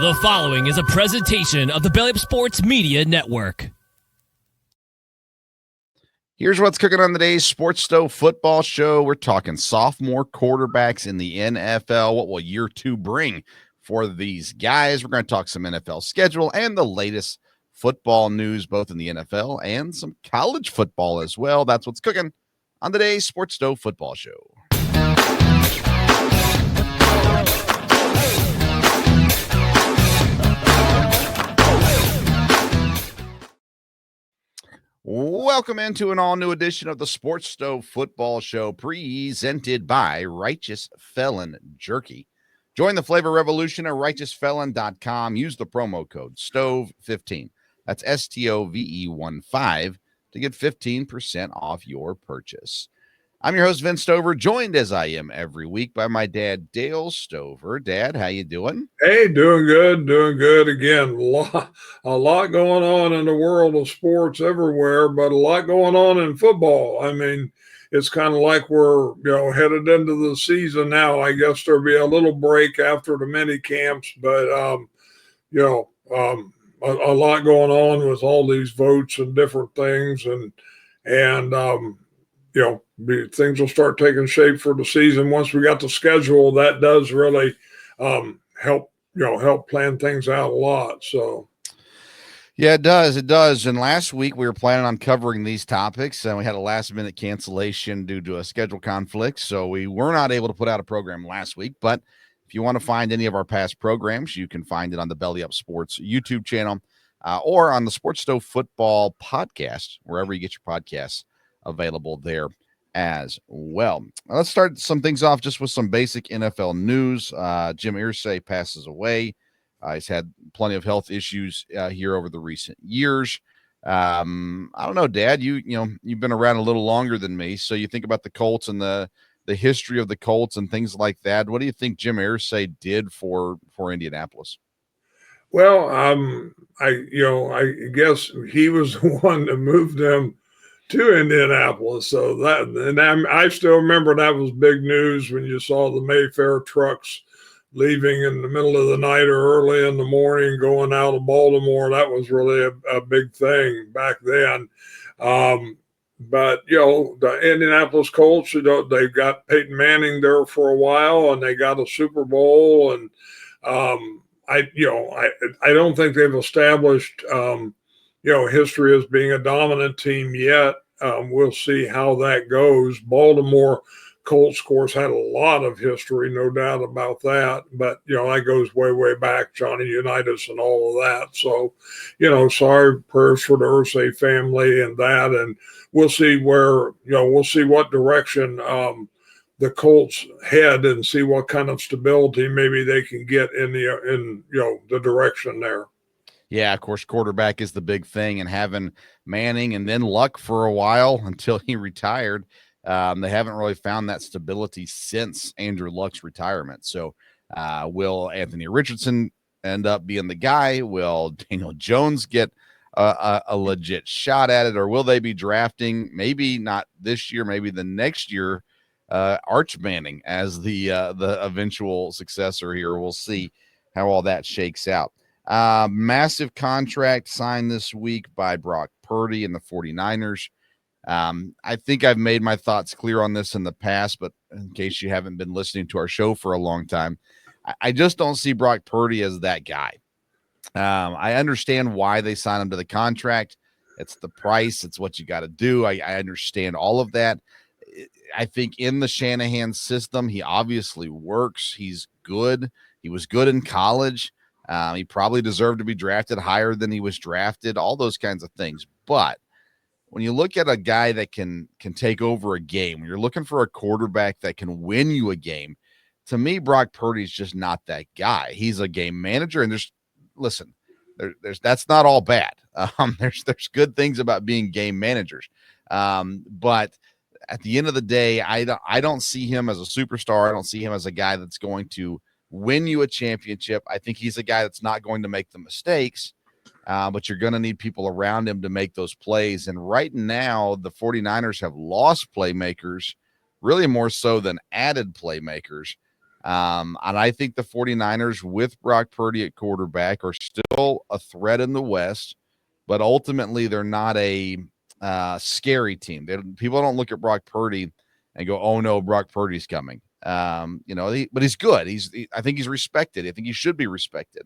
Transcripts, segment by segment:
The following is a presentation of the Belly Up Sports Media Network. Here's what's cooking on today's Sports Stove Football Show. We're talking sophomore quarterbacks in the NFL. What will year two bring for these guys? We're going to talk some NFL schedule and the latest football news, both in the NFL and some college football as well. That's what's cooking on today's Sports Stove Football Show. Welcome into an all-new edition of the Sports Stove Football Show, presented by Righteous Felon Jerky. Join the flavor revolution at righteousfelon.com. Use the promo code STOVE15. That's STOVE15 to get 15% off your purchase. I'm your host, Vince Stover, joined as I am every week by my dad, Dale Stover. Dad, how you doing? Hey, doing good. Again, a lot going on in the world of sports everywhere, but a lot going on in football. I mean, it's kind of like we're, headed into the season now. I guess there'll be a little break after the mini camps, but, a lot going on with all these votes and different things. Things will start taking shape for the season. Once we got the schedule, that does really help plan things out a lot. So, yeah, it does. It does. And last week we were planning on covering these topics, and we had a last-minute cancellation due to a schedule conflict, so we were not able to put out a program last week. But if you want to find any of our past programs, you can find it on the Belly Up Sports YouTube channel or on the Sports Stove Football podcast, wherever you get your podcasts, available there as well. Let's start some things off just with some basic NFL news. Jim Irsay passes away. He's had plenty of health issues here over the recent years. I don't know, Dad, you've been around a little longer than me, so you think about the Colts and the history of the Colts and things like that. What do you think Jim Irsay did for Indianapolis? Well, I guess he was the one that moved them to Indianapolis. So I still remember that was big news when you saw the Mayfair trucks leaving in the middle of the night or early in the morning going out of Baltimore. That was really a big thing back then. But the Indianapolis Colts, they've got Peyton Manning there for a while, and they got a Super Bowl. And I don't think they've established history as being a dominant team yet. We'll see how that goes. Baltimore Colts, of course, had a lot of history, no doubt about that. But, that goes way, way back, Johnny Unitas and all of that. So, sorry, prayers for the Irsay family and that. And we'll see we'll see what direction the Colts head and see what kind of stability maybe they can get in the direction there. Yeah, of course, quarterback is the big thing, and having Manning and then Luck for a while until he retired, they haven't really found that stability since Andrew Luck's retirement. So will Anthony Richardson end up being the guy? Will Daniel Jones get a legit shot at it, or will they be drafting, maybe not this year, maybe the next year, Arch Manning as the eventual successor here? We'll see how all that shakes out. Massive contract signed this week by Brock Purdy and the 49ers. I think I've made my thoughts clear on this in the past, but in case you haven't been listening to our show for a long time, I just don't see Brock Purdy as that guy. I understand why they signed him to the contract. It's the price. It's what you got to do. I understand all of that. I think in the Shanahan system, he obviously works. He's good. He was good in college. He probably deserved to be drafted higher than he was drafted, all those kinds of things. But when you look at a guy that can take over a game, when you're looking for a quarterback that can win you a game, to me, Brock Purdy's just not that guy. He's a game manager, and there's that's not all bad. There's good things about being game managers. But at the end of the day, I don't see him as a superstar. I don't see him as a guy that's going to win you a championship. I think he's a guy that's not going to make the mistakes, but you're going to need people around him to make those plays. And right now, the 49ers have lost playmakers, really more so than added playmakers. And I think the 49ers with Brock Purdy at quarterback are still a threat in the West, but ultimately they're not a scary team. People don't look at Brock Purdy and go, "Oh no, Brock Purdy's coming." But he's good. I think he's respected. I think he should be respected.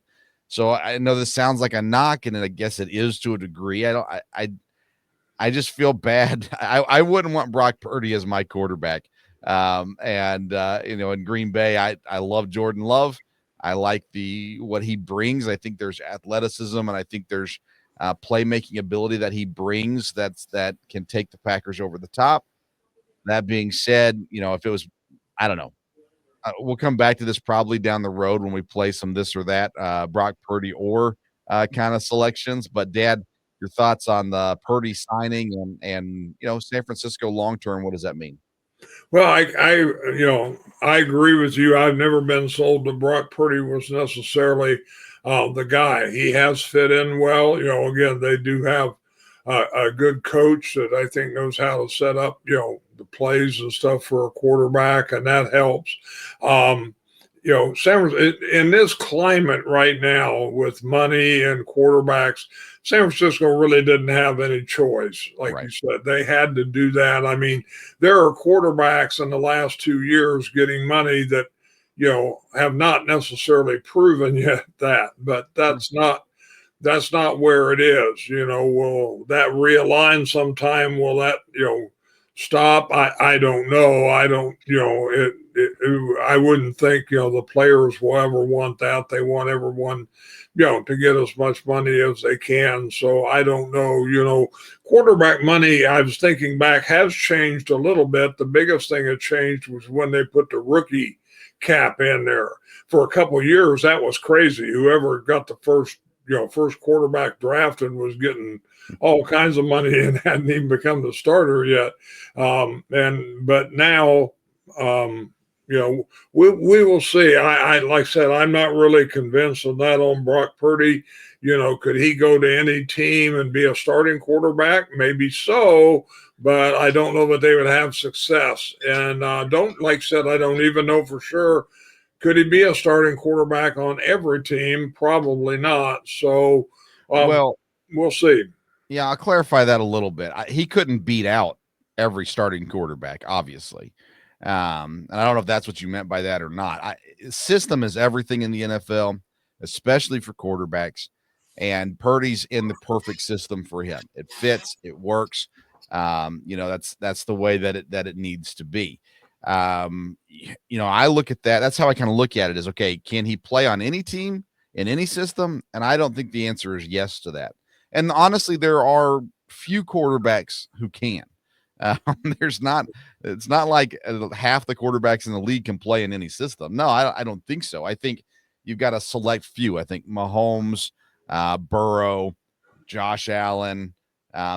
So I know this sounds like a knock, and I guess it is to a degree. I just feel bad. I wouldn't want Brock Purdy as my quarterback. In Green Bay, I love Jordan Love. I like what he brings. I think there's athleticism, and I think there's playmaking ability that he brings that can take the Packers over the top. That being said, if it was, I don't know. We'll come back to this probably down the road when we play some this or that Brock Purdy or kind of selections. But Dad, your thoughts on the Purdy signing and San Francisco long term? What does that mean? Well, I agree with you. I've never been sold that Brock Purdy was necessarily the guy. He has fit in well. Again, they do have a good coach that I think knows how to set up, the plays and stuff for a quarterback, and that helps. In this climate right now with money and quarterbacks, San Francisco really didn't have any choice. Like Right. you said, they had to do that. I mean, there are quarterbacks in the last 2 years getting money that, have not necessarily proven yet but that's not where it is. Will that realign sometime? Will that, stop? I don't know. I don't, I wouldn't think, the players will ever want that. They want everyone, to get as much money as they can. So I don't know, quarterback money, I was thinking back, has changed a little bit. The biggest thing that changed was when they put the rookie cap in there. For a couple of years, that was crazy. Whoever got the first quarterback drafted was getting all kinds of money and hadn't even become the starter yet. But now, we will see. I like I said, I'm not really convinced of that on Brock Purdy. Could he go to any team and be a starting quarterback? Maybe so, but I don't know that they would have success. And like I said, I don't even know for sure. Could he be a starting quarterback on every team? Probably not. So, Well, we'll see. yeah, I'll clarify that a little bit. He couldn't beat out every starting quarterback, obviously. And I don't know if that's what you meant by that or not. System is everything in the NFL, especially for quarterbacks. And Purdy's in the perfect system for him. It fits, it works. That's the way that it needs to be. I look at that. That's how I kind of look at it is, okay, can he play on any team in any system? And I don't think the answer is yes to that. And honestly, there are few quarterbacks who can. It's not like half the quarterbacks in the league can play in any system. No, I don't think so. I think you've got a select few. I think Mahomes, Burrow, Josh Allen,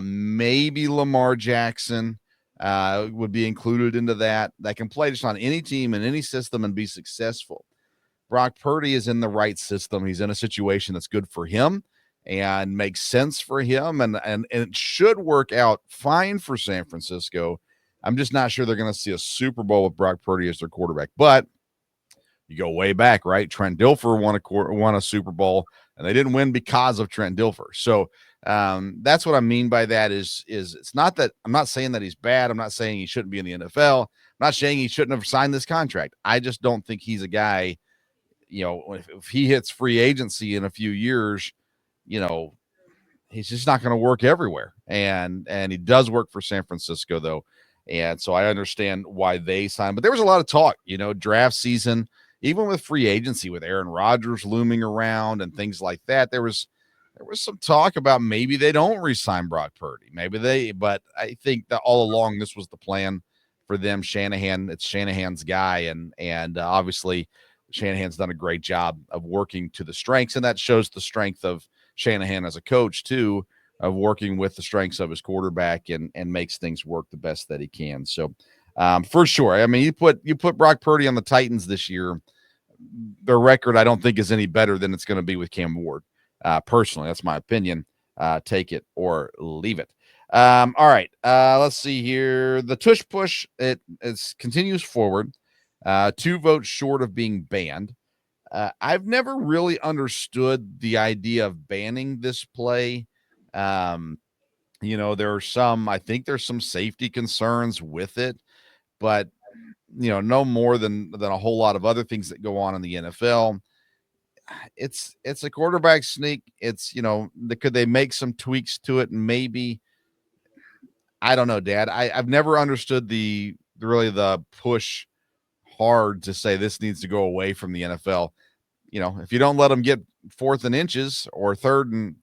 maybe Lamar Jackson would be included into that can play just on any team in any system and be successful. Brock Purdy is in the right system. He's in a situation that's good for him and makes sense for him, and it should work out fine for San Francisco. I'm just not sure they're going to see a Super Bowl with Brock Purdy as their quarterback. But you go way back, right? Trent Dilfer won a Super Bowl, and they didn't win because of Trent Dilfer. So that's what I mean by that is it's not that I'm not saying that he's bad. I'm not saying he shouldn't be in the NFL. I'm not saying he shouldn't have signed this contract. I just don't think he's a guy, if he hits free agency in a few years, he's just not going to work everywhere. And he does work for San Francisco, though. And so I understand why they signed. But there was a lot of talk, draft season, even with free agency, with Aaron Rodgers looming around and things like that. There was some talk about maybe they don't re-sign Brock Purdy. But I think that all along this was the plan for them. It's Shanahan's guy. And obviously Shanahan's done a great job of working to the strengths. And that shows the strength of Shanahan as a coach too, of working with the strengths of his quarterback and makes things work the best that he can. So for sure. I mean, you put Brock Purdy on the Titans this year, their record, I don't think is any better than it's going to be with Cam Ward. Personally, that's my opinion. Take it or leave it. All right. Let's see here. The tush push, it continues forward. 2 votes short of being banned. I've never really understood the idea of banning this play. I think there's some safety concerns with it, but no more than a whole lot of other things that go on in the NFL. It's a quarterback sneak. It's, could they make some tweaks to it? Maybe. I don't know, Dad. I've never understood the push hard to say this needs to go away from the NFL. If you don't let them get 4th and inches or third and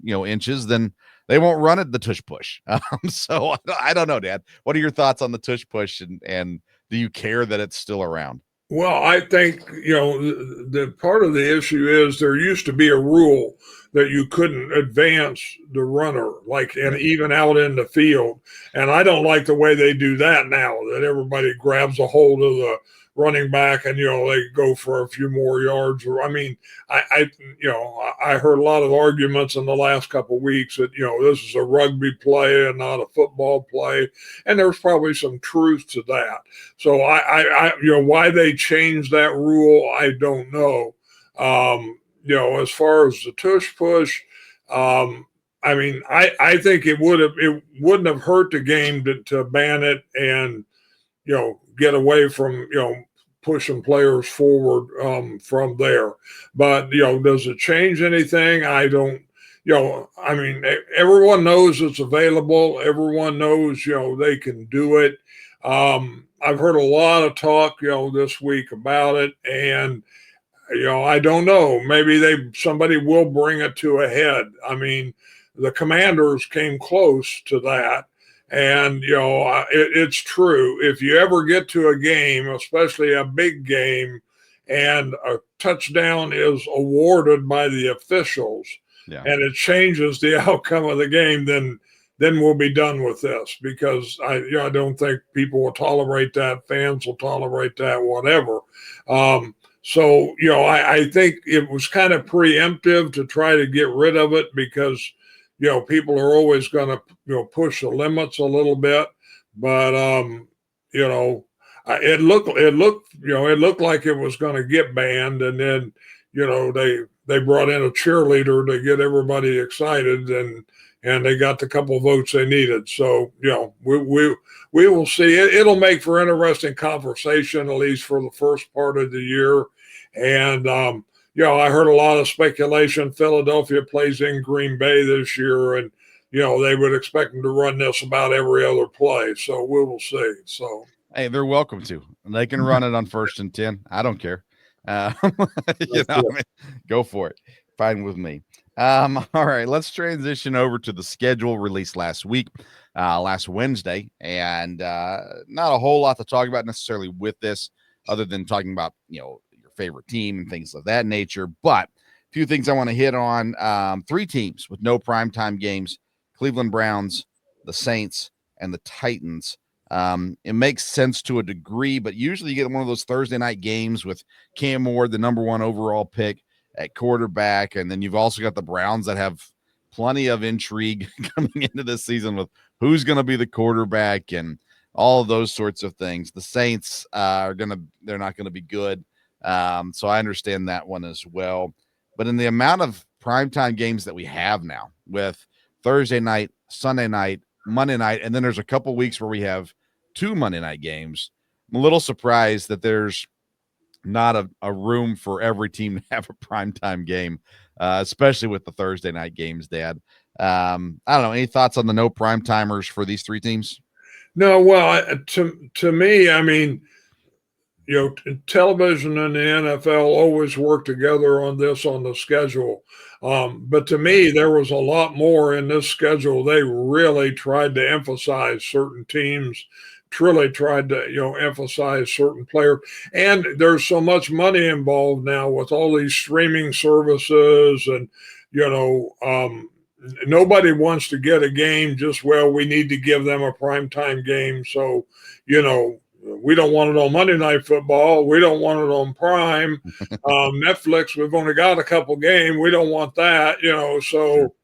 inches, then they won't run it the tush push. So I don't know, Dad. What are your thoughts on the tush push, and do you care that it's still around? Well, I think, the part of the issue is there used to be a rule that you couldn't advance the runner, and even out in the field. And I don't like the way they do that now, that everybody grabs a hold of the running back and, they go for a few more yards. I heard a lot of arguments in the last couple of weeks that, this is a rugby play and not a football play. And there's probably some truth to that. So why they changed that rule, I don't know. As far as the tush push, I think it wouldn't have hurt the game to ban it and, get away from, pushing players forward from there. But, does it change anything? I don't, everyone knows it's available. Everyone knows, they can do it. I've heard a lot of talk, this week about it. And, I don't know. Maybe somebody will bring it to a head. The Commanders came close to that. And, it's true. If you ever get to a game, especially a big game, and a touchdown is awarded by the officials, and it changes the outcome of the game, then we'll be done with this, because I don't think people will tolerate that. Fans will tolerate that, whatever. I think it was kind of preemptive to try to get rid of it, because people are always going to, push the limits a little bit, but, it looked like it was going to get banned. And then, they brought in a cheerleader to get everybody excited, and they got the couple votes they needed. So, we will see. It'll make for interesting conversation, at least for the first part of the year. And, I heard a lot of speculation. Philadelphia plays in Green Bay this year, and, they would expect them to run this about every other play. So we will see. So, hey, they're welcome to. They can run it on 1st and 10. I don't care. Go for it. Fine with me. All right, let's transition over to the schedule released last week, last Wednesday. And not a whole lot to talk about necessarily with this, other than talking about, your favorite team and things of that nature. But a few things I want to hit on. 3 teams with no primetime games: Cleveland Browns, the Saints, and the Titans. It makes sense to a degree, but usually you get one of those Thursday night games with Cam Ward, the number 1 overall pick at quarterback. And then you've also got the Browns that have plenty of intrigue coming into this season with who's going to be the quarterback and all of those sorts of things. The Saints they're not going to be good. So I understand that one as well. But in the amount of primetime games that we have now, with Thursday night, Sunday night, Monday night, and then there's a couple weeks where we have 2 Monday night games, I'm a little surprised that there's not a room for every team to have a primetime game, especially with the Thursday night games, Dad. I don't know. Any thoughts on the no primetimers for these 3 teams? No, well, to me, television and the NFL always work together on the schedule. But to me, there was a lot more in this schedule. They really tried to emphasize certain teams, really tried to, emphasize certain players. And there's so much money involved now with all these streaming services, and, nobody wants to get a game just, we need to give them a primetime game. So, we don't want it on Monday Night Football. We don't want it on Prime. Netflix, we've only got a couple games. We don't want that, So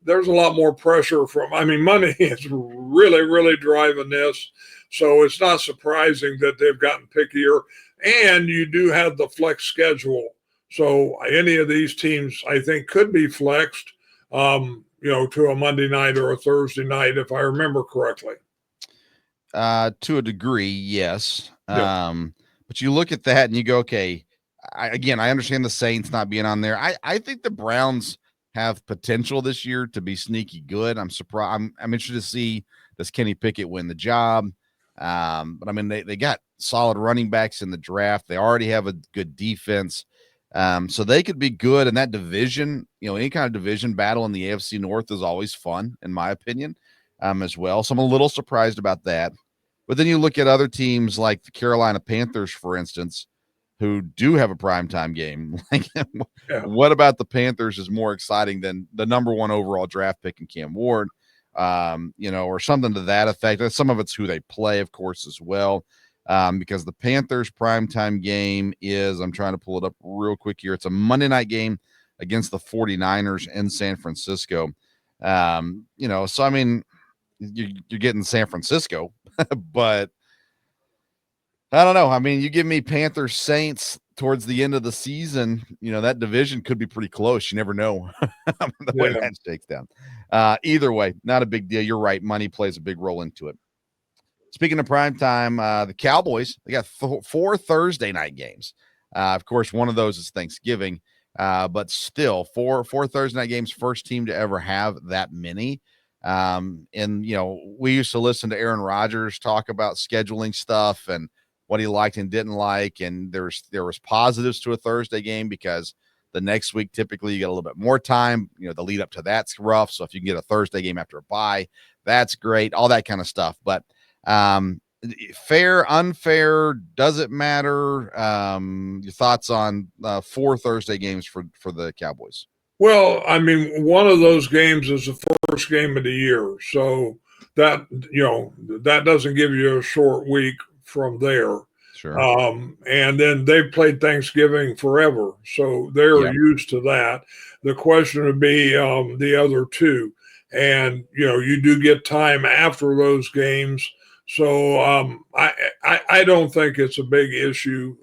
there's a lot more pressure from, I mean, money is really, really driving this. So it's not surprising that they've gotten pickier. And you do have the flex schedule. So any of these teams, I think, could be flexed, to a Monday night or a Thursday night, if I remember correctly. To a degree, yes. Yeah. But you look at that and you go, okay, I understand the Saints not being on there. I think the Browns have potential this year to be sneaky good. I'm surprised. I'm interested to see, does Kenny Pickett win the job? But I mean, they got solid running backs in the draft. They already have a good defense. So they could be good in that division. Any kind of division battle in the AFC North is always fun, in my opinion, as well. So I'm a little surprised about that. But then you look at other teams like the Carolina Panthers, for instance, who do have a primetime game. What about the Panthers is more exciting than the number one overall draft pick in Cam Ward, or something to that effect. Some of it's who they play, of course, as well. Because the Panthers primetime game is, I'm trying to pull it up real quick here. It's a Monday night game against the 49ers in San Francisco. So, I mean, you're getting San Francisco, but I don't know. I mean, you give me Panthers Saints towards the end of the season, that division could be pretty close. You never know the way that shakes down. Either way, not a big deal. You're right. Money plays a big role into it. Speaking of primetime, the Cowboys, they got 4 Thursday night games. Of course, one of those is Thanksgiving, but still four Thursday night games, first team to ever have that many. We used to listen to Aaron Rodgers talk about scheduling stuff and what he liked and didn't like. And there was positives to a Thursday game because the next week, typically you get a little bit more time. The lead up to that's rough. So if you can get a Thursday game after a bye, that's great. All that kind of stuff. But fair, unfair, does it matter? Your thoughts on 4 Thursday games for the Cowboys? Well, I mean, one of those games is the first game of the year. So that doesn't give you a short week from there. Sure. And then they've played Thanksgiving forever. So they're used to that. The question would be the other two. And, you do get time after those games. So I don't think it's a big issue,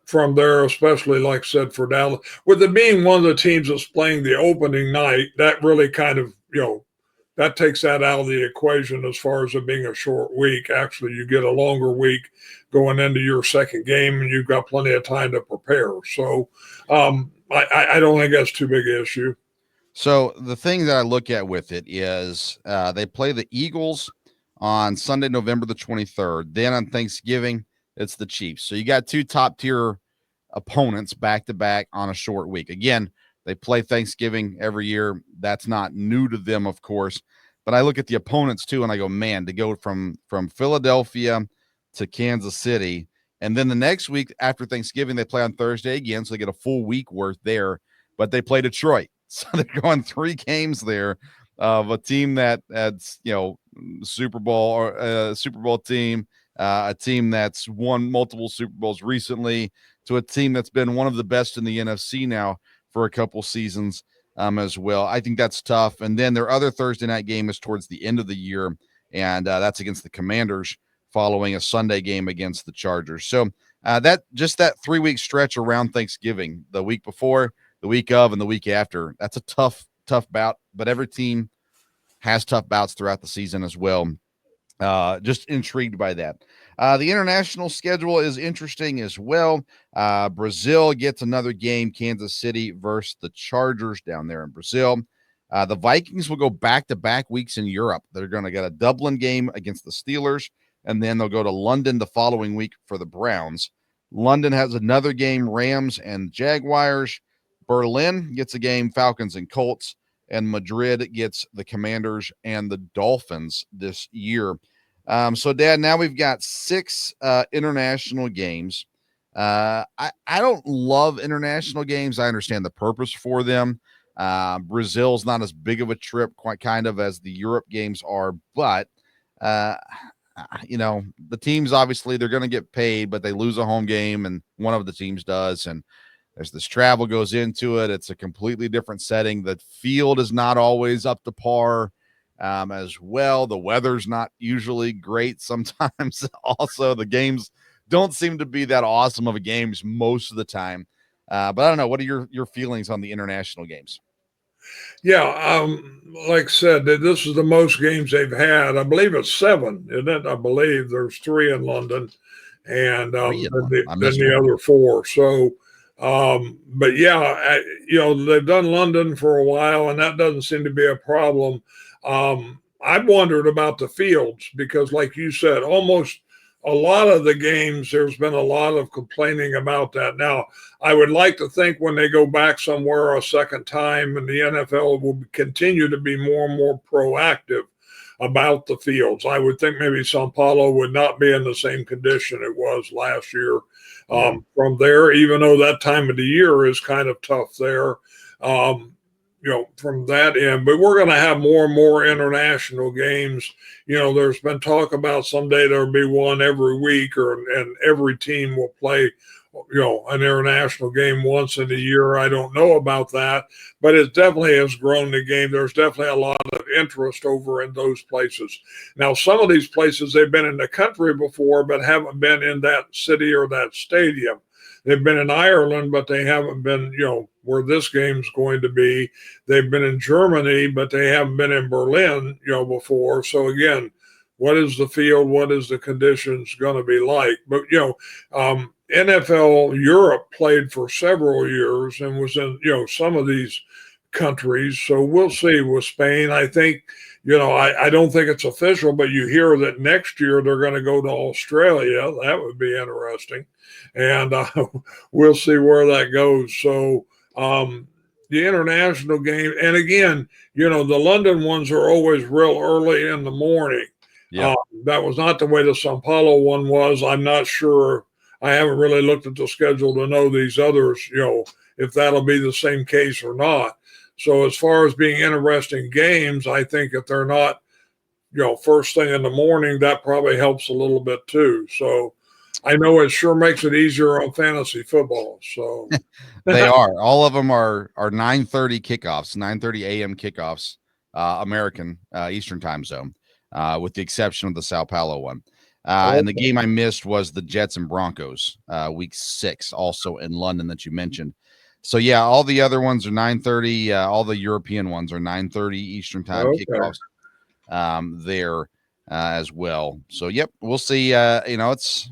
from there, especially like I said, for Dallas. With it being one of the teams that's playing the opening night, that really kind of, that takes that out of the equation as far as it being a short week. Actually, you get a longer week going into your second game, and you've got plenty of time to prepare. So I don't think that's too big an issue. So the thing that I look at with it is they play the Eagles on Sunday, November the 23rd. Then on Thanksgiving, it's the Chiefs. So you got 2 top-tier opponents back-to-back on a short week. Again, they play Thanksgiving every year. That's not new to them, of course. But I look at the opponents, too, and I go, man, to go from Philadelphia to Kansas City, and then the next week after Thanksgiving, they play on Thursday again, so they get a full week worth there. But they play Detroit. So they're going 3 games there of a team that's, Super Bowl or Super Bowl team, a team that's won multiple Super Bowls recently, to a team that's been one of the best in the NFC now for a couple seasons as well. I think that's tough. And then their other Thursday night game is towards the end of the year, and that's against the Commanders following a Sunday game against the Chargers. So that 3-week stretch around Thanksgiving, the week before, the week of, and the week after, that's a tough bout. But every team has tough bouts throughout the season as well. Just intrigued by that. The international schedule is interesting as well. Brazil gets another game, Kansas City versus the Chargers down there in Brazil. The Vikings will go back-to-back weeks in Europe. They're going to get a Dublin game against the Steelers, and then they'll go to London the following week for the Browns. London has another game, Rams and Jaguars. Berlin gets a game, Falcons and Colts. And Madrid gets the Commanders and the Dolphins this year. So, Dad, now we've got 6 international games. I don't love international games. I understand the purpose for them. Brazil's not as big of a trip, quite kind of, as the Europe games are. But, the teams, obviously, they're going to get paid, but they lose a home game, and one of the teams does. And There's this travel goes into it. It's a completely different setting. The field is not always up to par as well. The weather's not usually great sometimes. Also, the games don't seem to be that awesome of a games most of the time. But I don't know. What are your feelings on the international games? Yeah, like I said, this is the most games they've had. I believe it's 7, isn't it? I believe there's 3 in London, and Three in London. then the other 4. So, but yeah, they've done London for a while, and that doesn't seem to be a problem. I've wondered about the fields because, like you said, almost a lot of the games, there's been a lot of complaining about that. Now, I would like to think when they go back somewhere a second time, and the NFL will continue to be more and more proactive about the fields. I would think maybe Sao Paulo would not be in the same condition it was last year. From there, even though that time of the year is kind of tough there, from that end. But we're going to have more and more international games. There's been talk about someday there'll be one every week, and every team will play an international game once in a year. I don't know about that, but it definitely has grown the game. There's definitely a lot of interest over in those places. Now, some of these places, they've been in the country before, but haven't been in that city or that stadium. They've been in Ireland, but they haven't been, where this game's going to be. They've been in Germany, but they haven't been in Berlin, before. So again, what is the field? What is the conditions going to be like? But, NFL Europe played for several years and was in, some of these countries. So we'll see with Spain. I think, I don't think it's official, but you hear that next year they're going to go to Australia. That would be interesting. And we'll see where that goes. So the international game, and again, the London ones are always real early in the morning. Yeah. That was not the way the Sao Paulo one was. I'm not sure. I haven't really looked at the schedule to know these others, if that'll be the same case or not. So as far as being interesting games, I think if they're not, first thing in the morning, that probably helps a little bit too. So I know it sure makes it easier on fantasy football. So they are. All of them are 9:30 kickoffs, 9:30 a.m. kickoffs, American Eastern time zone, with the exception of the Sao Paulo one. And the game I missed was the Jets and Broncos, week 6, also in London that you mentioned. So yeah, all the other ones are 9:30. All the European ones are 9:30 Eastern time kickoffs there as well. So yep, we'll see. It's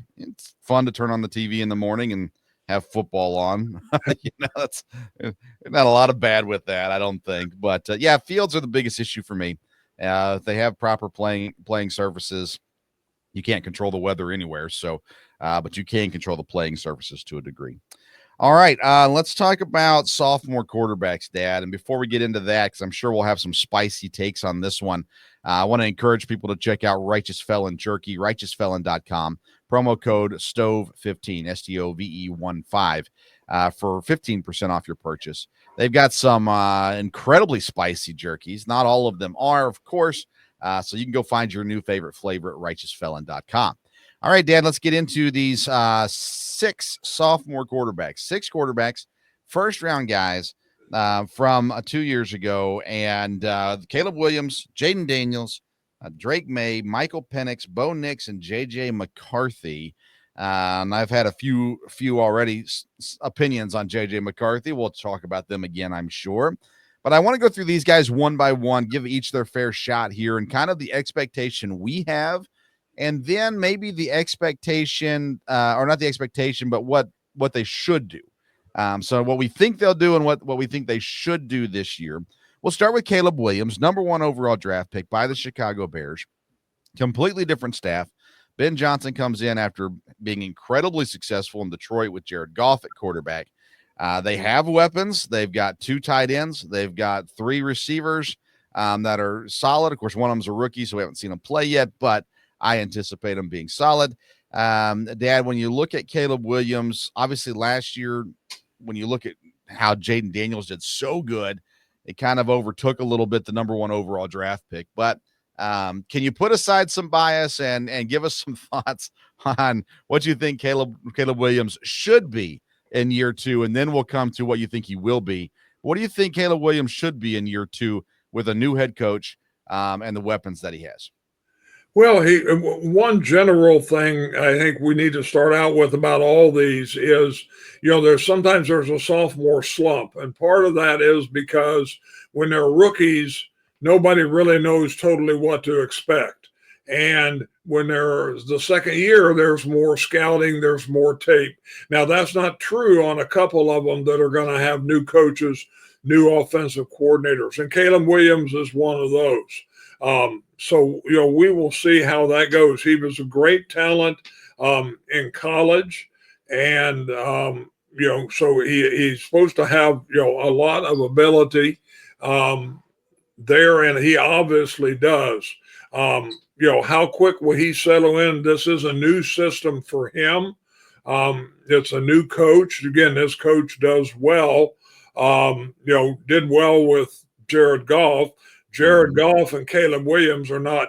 fun to turn on the TV in the morning and have football on. That's not a lot of bad with that, I don't think. But yeah, fields are the biggest issue for me. If they have proper playing surfaces, you can't control the weather anywhere. So, but you can control the playing surfaces to a degree. All right, let's talk about sophomore quarterbacks, Dad. And before we get into that, because I'm sure we'll have some spicy takes on this one, I want to encourage people to check out Righteous Felon Jerky, righteousfelon.com, promo code STOVE15, STOVE15, for 15% off your purchase. They've got some incredibly spicy jerkies. Not all of them are, of course, so you can go find your new favorite flavor at righteousfelon.com. All right, Dad, let's get into these 6 sophomore quarterbacks, 6 quarterbacks, first-round guys from 2 years ago, and Caleb Williams, Jayden Daniels, Drake May, Michael Penix, Bo Nix, and J.J. McCarthy. And I've had a few already opinions on J.J. McCarthy. We'll talk about them again, I'm sure. But I want to go through these guys one by one, give each their fair shot here, and kind of the expectation we have, and then maybe the expectation, or not the expectation, but what they should do. So what we think they'll do and what we think they should do this year. We'll start with Caleb Williams, number 1 overall draft pick by the Chicago Bears. Completely different staff. Ben Johnson comes in after being incredibly successful in Detroit with Jared Goff at quarterback. They have weapons. They've got 2 tight ends. They've got 3 receivers that are solid. Of course, one of them's a rookie, so we haven't seen him play yet, but I anticipate them being solid. Dad, when you look at Caleb Williams, obviously last year, when you look at how Jayden Daniels did so good, it kind of overtook a little bit the number 1 overall draft pick. But can you put aside some bias and give us some thoughts on what you think Caleb Williams should be in year 2, and then we'll come to what you think he will be. What do you think Caleb Williams should be in year 2 with a new head coach and the weapons that he has? Well, one general thing I think we need to start out with about all these is, there's a sophomore slump, and part of that is because when they're rookies, nobody really knows totally what to expect. And when there's the second year, there's more scouting, there's more tape. Now, that's not true on a couple of them that are going to have new coaches, new offensive coordinators, and Caleb Williams is one of those. So, we will see how that goes. He was a great talent in college, and, so he's supposed to have, a lot of ability there, and he obviously does. How quick will he settle in? This is a new system for him. It's a new coach. Again, this coach does well, did well with Jared Goff. Jared Goff and Caleb Williams are not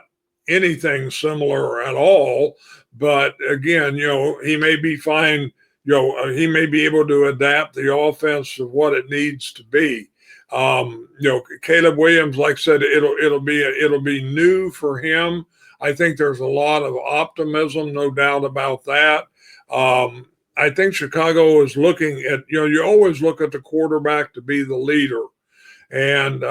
anything similar at all. But again, he may be fine. He may be able to adapt the offense to what it needs to be. Caleb Williams, like I said, it'll be new for him. I think there's a lot of optimism, no doubt about that. I think Chicago is looking at, you always look at the quarterback to be the leader. And,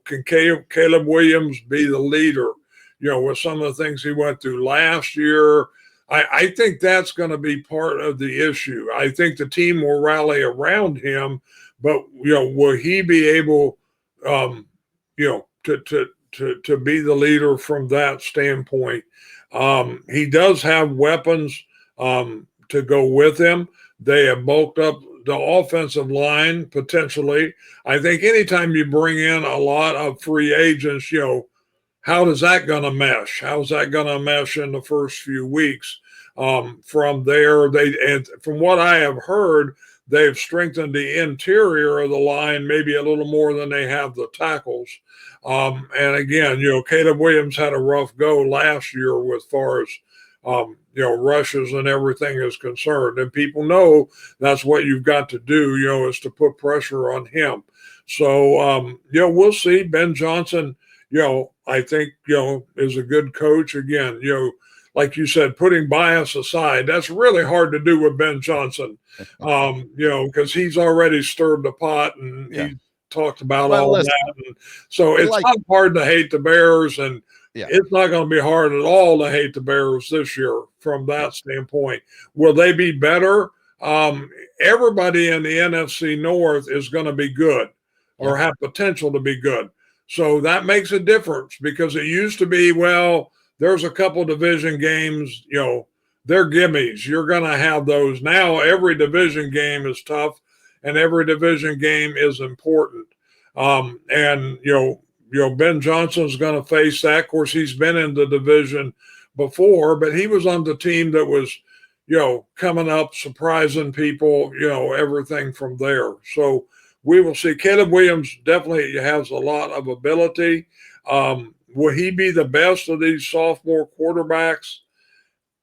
can Caleb Williams be the leader, with some of the things he went through last year? I think that's going to be part of the issue. I think the team will rally around him, but, will he be able, to be the leader from that standpoint? He does have weapons to go with him. They have bulked up the offensive line potentially. I think anytime you bring in a lot of free agents, how is that going to mesh? How's that going to mesh in the first few weeks? From there, and from what I have heard, they've strengthened the interior of the line maybe a little more than they have the tackles. And again, Caleb Williams had a rough go last year with far as rushes and everything is concerned. And people know that's what you've got to do, is to put pressure on him. So, we'll see. Ben Johnson, I think, is a good coach. Again, like you said, putting bias aside, that's really hard to do with Ben Johnson, because he's already stirred the pot and he talked about all that. And so it's not hard to hate the Bears, and it's not going to be hard at all to hate the Bears this year from that standpoint. Will they be better? Everybody in the NFC North is going to be good or have potential to be good. So that makes a difference, because it used to be, there's a couple division games, they're gimmies. You're going to have those. Now every division game is tough, and every division game is important. And, Ben Johnson's going to face that. Of course, he's been in the division before, but he was on the team that was, coming up, surprising people, everything from there. So we will see. Caleb Williams definitely has a lot of ability. Will he be the best of these sophomore quarterbacks?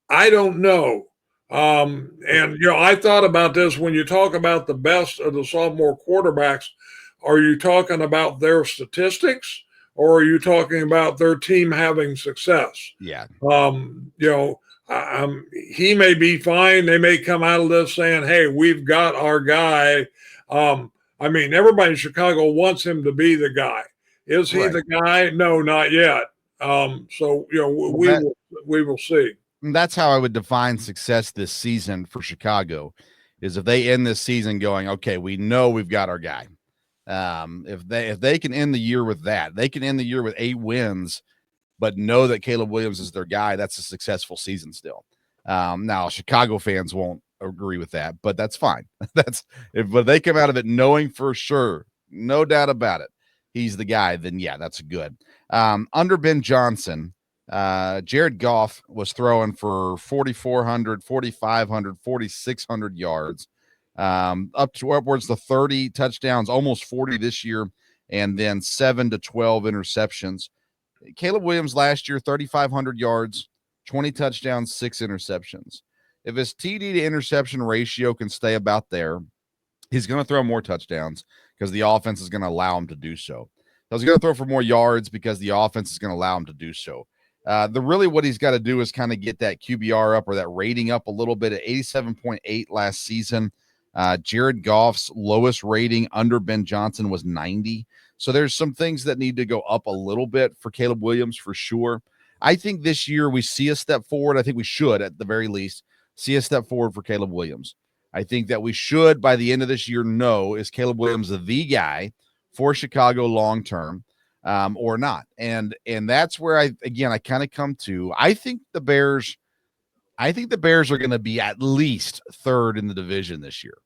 I don't know. I thought about this when you talk about the best of the sophomore quarterbacks. Are you talking about their statistics, or are you talking about their team having success? Yeah. He may be fine. They may come out of this saying, hey, we've got our guy. Everybody in Chicago wants him to be the guy. Is he the guy? No, not yet. We will see. And that's how I would define success this season for Chicago, is if they end this season going, okay, we know we've got our guy. If they can end the year with that, they can end the year with 8 wins, but know that Caleb Williams is their guy. That's a successful season still. Now Chicago fans won't agree with that, but that's fine. But they come out of it knowing for sure, no doubt about it, he's the guy, then that's good. Under Ben Johnson, Jared Goff was throwing for 4,400, 4,500, 4,600 yards, up to upwards to 30 touchdowns, almost 40 this year, and then 7 to 12 interceptions. Caleb Williams last year, 3,500 yards, 20 touchdowns, 6 interceptions. if his TD to interception ratio can stay about there, he's going to throw more touchdowns because the offense is going to allow him to do so. So he's going to throw for more yards because the offense is going to allow him to do so. What he's got to do is kind of get that QBR up or that rating up a little bit at 87.8 last season. Jared Goff's lowest rating under Ben Johnson was 90. So there's some things that need to go up a little bit for Caleb Williams for sure. I think this year we see a step forward. I think we should, at the very least, see a step forward for Caleb Williams. I think that we should, by the end of this year, know, is Caleb Williams the guy for Chicago long term or not? And that's where I kind of come to. I think the Bears are going to be at least third in the division this year.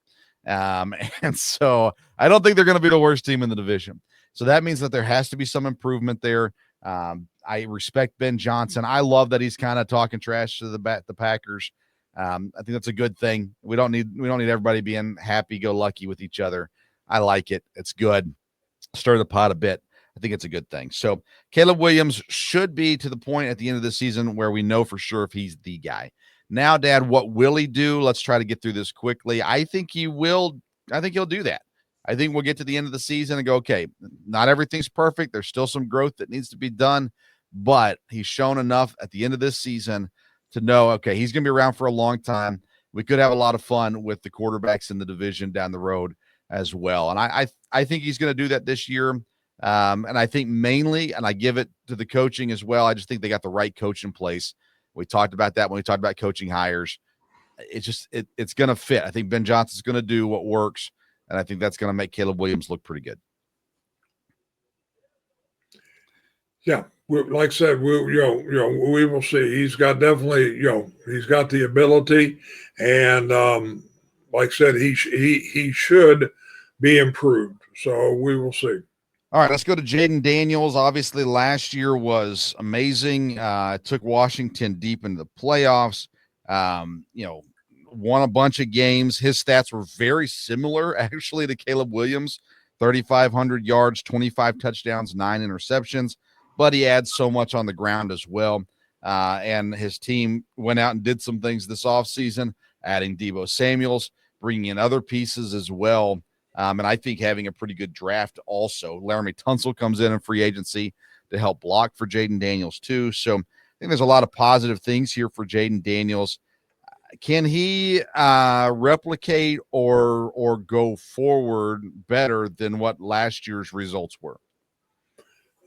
And so I don't think they're going to be the worst team in the division. So that means that there has to be some improvement there. I respect Ben Johnson. I love that he's kind of talking trash to the Packers. I think that's a good thing. We don't need everybody being happy-go-lucky with each other. I like it. It's good. Stir the pot a bit. I think it's a good thing. So Caleb Williams should be to the point at the end of the season where we know for sure if he's the guy. Now, Dad, what will he do? Let's try to get through this quickly. I think he will. I think he'll do that. I think we'll get to the end of the season and go, okay, not everything's perfect. There's still some growth that needs to be done, but he's shown enough at the end of this season to know, okay, he's going to be around for a long time. We could have a lot of fun with the quarterbacks in the division down the road as well. And I think he's going to do that this year. And I think mainly, and I give it to the coaching as well, I just think they got the right coach in place. We talked about that when we talked about coaching hires. It's going to fit. I think Ben Johnson's going to do what works, and I think that's going to make Caleb Williams look pretty good. Yeah, like I said, we will see. He's got definitely, he's got the ability, and like I said, he should be improved. So we will see. All right, let's go to Jayden Daniels. Obviously, last year was amazing. Took Washington deep into the playoffs. Won a bunch of games. His stats were very similar, actually, to Caleb Williams. 3,500 yards, 25 touchdowns, 9 interceptions. But he adds so much on the ground as well. And his team went out and did some things this offseason, adding Deebo Samuels, bringing in other pieces as well. And I think having a pretty good draft also. Laramie Tunsil comes in free agency to help block for Jayden Daniels too. So I think there's a lot of positive things here for Jayden Daniels. Can he replicate or go forward better than what last year's results were?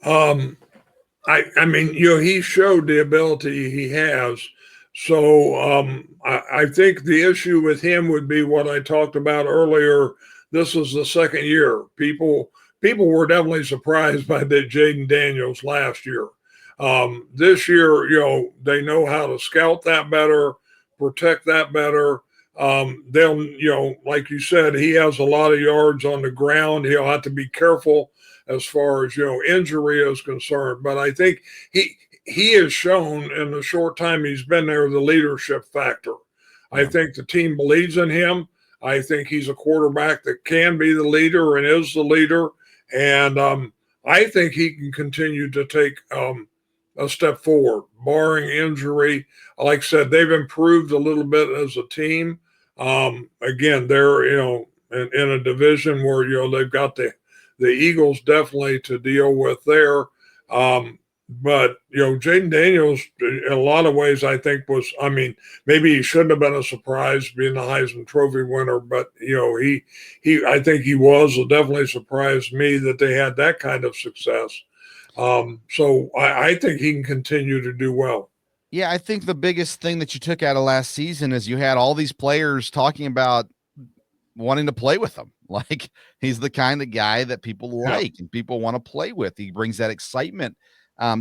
I mean, he showed the ability he has. So I think the issue with him would be what I talked about earlier. This was the second year. People were definitely surprised by the Jayden Daniels last year. This year, they know how to scout that better, protect that better. They'll, like you said, he has a lot of yards on the ground. He'll have to be careful as far as, injury is concerned. But I think he has shown in the short time he's been there the leadership factor. I think the team believes in him. I think he's a quarterback that can be the leader and is the leader. And I think he can continue to take a step forward, barring injury. Like I said, they've improved a little bit as a team. Again, they're, in a division where, they've got the Eagles definitely to deal with there. But, Jayden Daniels, in a lot of ways, I think maybe he shouldn't have been a surprise being the Heisman Trophy winner, but, I think he was definitely surprised me that they had that kind of success. So I think he can continue to do well. Yeah, I think the biggest thing that you took out of last season is you had all these players talking about wanting to play with him. Like, he's the kind of guy that people like and people want to play with. He brings that excitement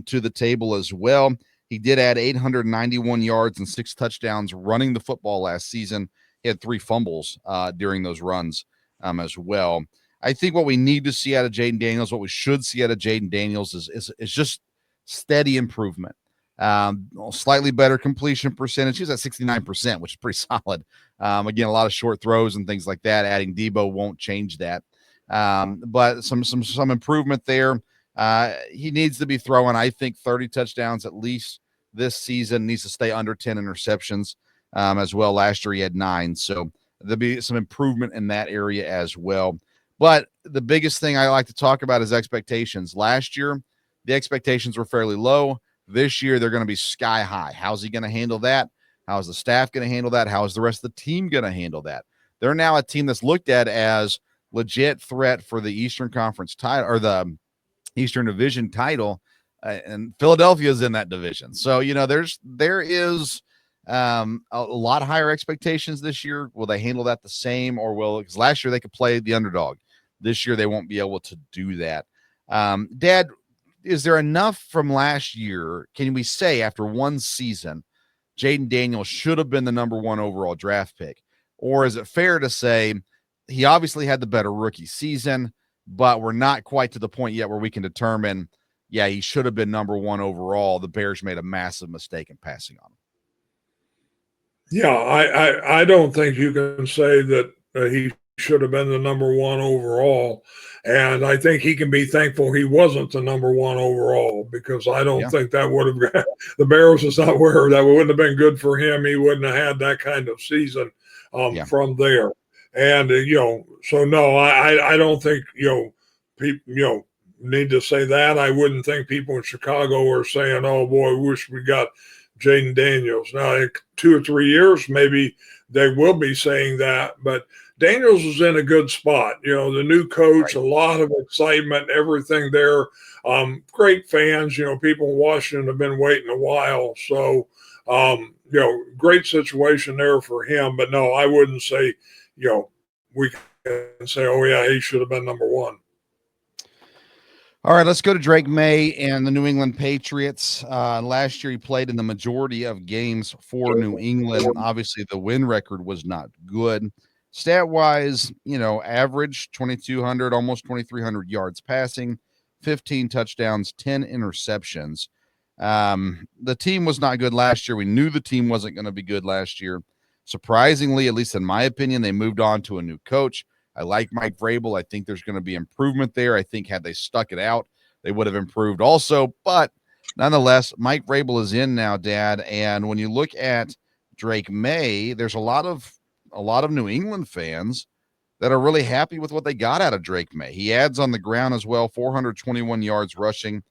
to the table as well. He did add 891 yards and 6 touchdowns running the football last season. He had 3 fumbles during those runs as well. I think what we need to see out of Jayden Daniels, what we should see out of Jayden Daniels is just steady improvement. Slightly better completion percentage. He's at 69%, which is pretty solid. Again, a lot of short throws and things like that. Adding Deebo won't change that. But some improvement there. He needs to be throwing, I think, 30 touchdowns at least this season. Needs to stay under 10 interceptions. as well. Last year he had 9. So there'll be some improvement in that area as well. But the biggest thing I like to talk about is expectations. Last year, the expectations were fairly low. This year, they're going to be sky high. How's he going to handle that? How is the staff going to handle that? How is the rest of the team going to handle that? They're now a team that's looked at as legit threat for the Eastern Conference title or the Eastern Division title, and Philadelphia is in that division. So, there is a lot higher expectations this year. Will they handle that the same, or because last year they could play the underdog. This year they won't be able to do that. Dad, is there enough from last year? Can we say after one season, Jayden Daniels should have been the number 1 overall draft pick? Or is it fair to say he obviously had the better rookie season, but we're not quite to the point yet where we can determine, yeah, he should have been number 1 overall. The Bears made a massive mistake in passing on him. Yeah, I don't think you can say that he should have been the number 1 overall. And I think he can be thankful he wasn't the number 1 overall, because I don't think that would have the Bears is not where that wouldn't have been good for him. He wouldn't have had that kind of season from there. And, so no, I don't think, people, need to say that. I wouldn't think people in Chicago are saying, oh boy, we wish we got Jayden Daniels. Now, in 2 or 3 years, maybe they will be saying that, but Daniels is in a good spot. The new coach, a lot of excitement, everything there. Great fans. People in Washington have been waiting a while. So, great situation there for him. But no, I wouldn't say, we can say, oh, yeah, he should have been number 1. All right, let's go to Drake May and the New England Patriots. Last year, he played in the majority of games for New England. Obviously, the win record was not good. Stat-wise, average 2,200, almost 2,300 yards passing, 15 touchdowns, 10 interceptions. The team was not good last year. We knew the team wasn't going to be good last year. Surprisingly, at least in my opinion, they moved on to a new coach. I like Mike Vrabel. I think there's going to be improvement there. I think had they stuck it out, they would have improved also. But nonetheless, Mike Vrabel is in now, Dad. And when you look at Drake May, there's a lot of New England fans that are really happy with what they got out of Drake May. He adds on the ground as well, 421 yards rushing,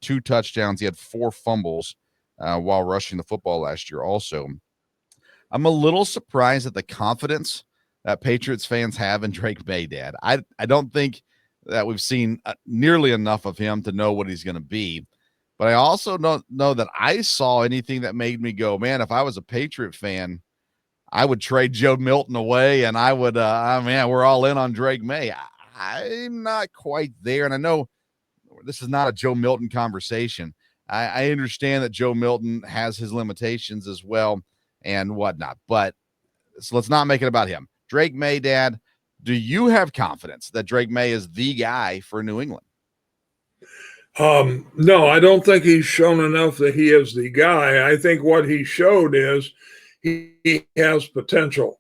2 touchdowns. He had 4 fumbles while rushing the football last year also. I'm a little surprised at the confidence that Patriots fans have in Drake May, Dad. I don't think that we've seen nearly enough of him to know what he's going to be. But I also don't know that I saw anything that made me go, man, if I was a Patriot fan, I would trade Joe Milton away, and I would, we're all in on Drake May. I'm not quite there, and I know this is not a Joe Milton conversation. I understand that Joe Milton has his limitations as well and whatnot, but so let's not make it about him. Drake May, Dad, do you have confidence that Drake May is the guy for New England? No, I don't think he's shown enough that he is the guy. I think what he showed is he has potential.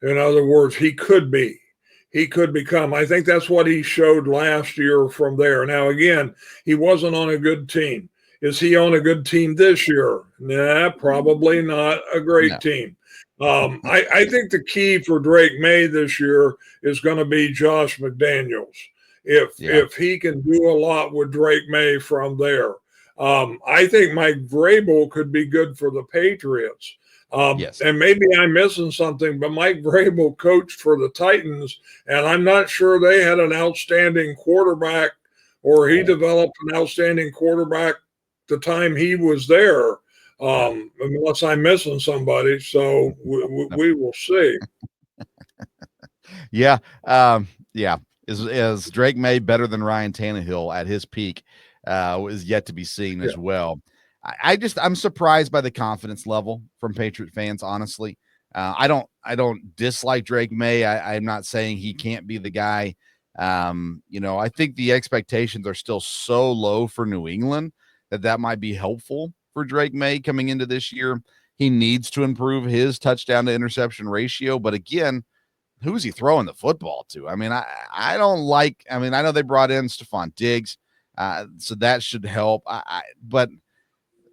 In other words, he could become. I think that's what he showed last year from there. Now, again, he wasn't on a good team. Is he on a good team this year? Nah, probably not a great team. I think the key for Drake May this year is going to be Josh McDaniels. If he can do a lot with Drake May from there. I think Mike Vrabel could be good for the Patriots. And maybe I'm missing something, but Mike Vrabel coached for the Titans, and I'm not sure they had an outstanding quarterback, or he developed an outstanding quarterback the time he was there. Unless I'm missing somebody, so we will see. Is Drake May better than Ryan Tannehill at his peak? Is yet to be seen as well. I'm surprised by the confidence level from Patriot fans. Honestly, I don't dislike Drake May. I'm not saying he can't be the guy. I think the expectations are still so low for New England that might be helpful for Drake May coming into this year. He needs to improve his touchdown to interception ratio. But again, who's he throwing the football to? I mean, I know they brought in Stephon Diggs, so that should help. But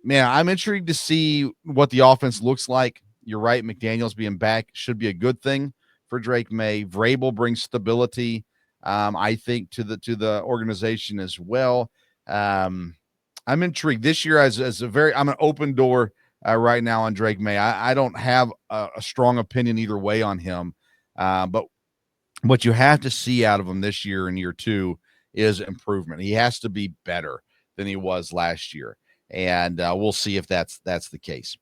man, I'm intrigued to see what the offense looks like You're right. McDaniels being back should be a good thing for Drake May. Vrabel brings stability, I think, to the organization as well. I'm intrigued this year as I'm an open door right now on Drake May. I don't have a strong opinion either way on him, but what you have to see out of him this year in year two is improvement. He has to be better than he was last year, and we'll see if that's the case.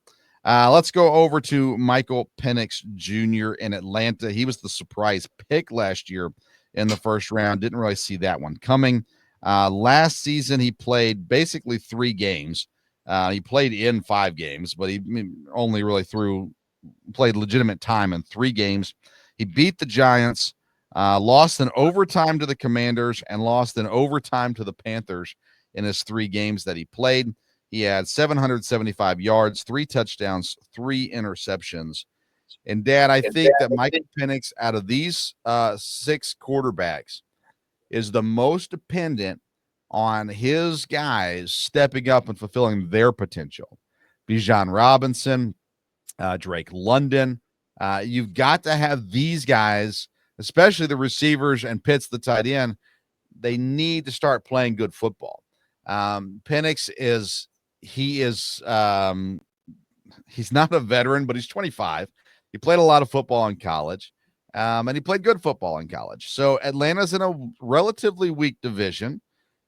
Let's go over to Michael Penix Jr. in Atlanta. He was the surprise pick last year in the first round. Didn't really see that one coming. Last season, he played basically 3 games. He played in 5 games, but he only really played legitimate time in 3 games. He beat the Giants, lost in overtime to the Commanders, and lost in overtime to the Panthers in his 3 games that he played. He had 775 yards, 3 touchdowns, 3 interceptions. And, Dad, I think that Michael Penix, out of these 6 quarterbacks, is the most dependent on his guys stepping up and fulfilling their potential. Bijan Robinson, Drake London. You've got to have these guys, especially the receivers and Pitts, the tight end. They need to start playing good football. Penix he's not a veteran, but he's 25. He played a lot of football in college, and he played good football in college. So Atlanta's in a relatively weak division,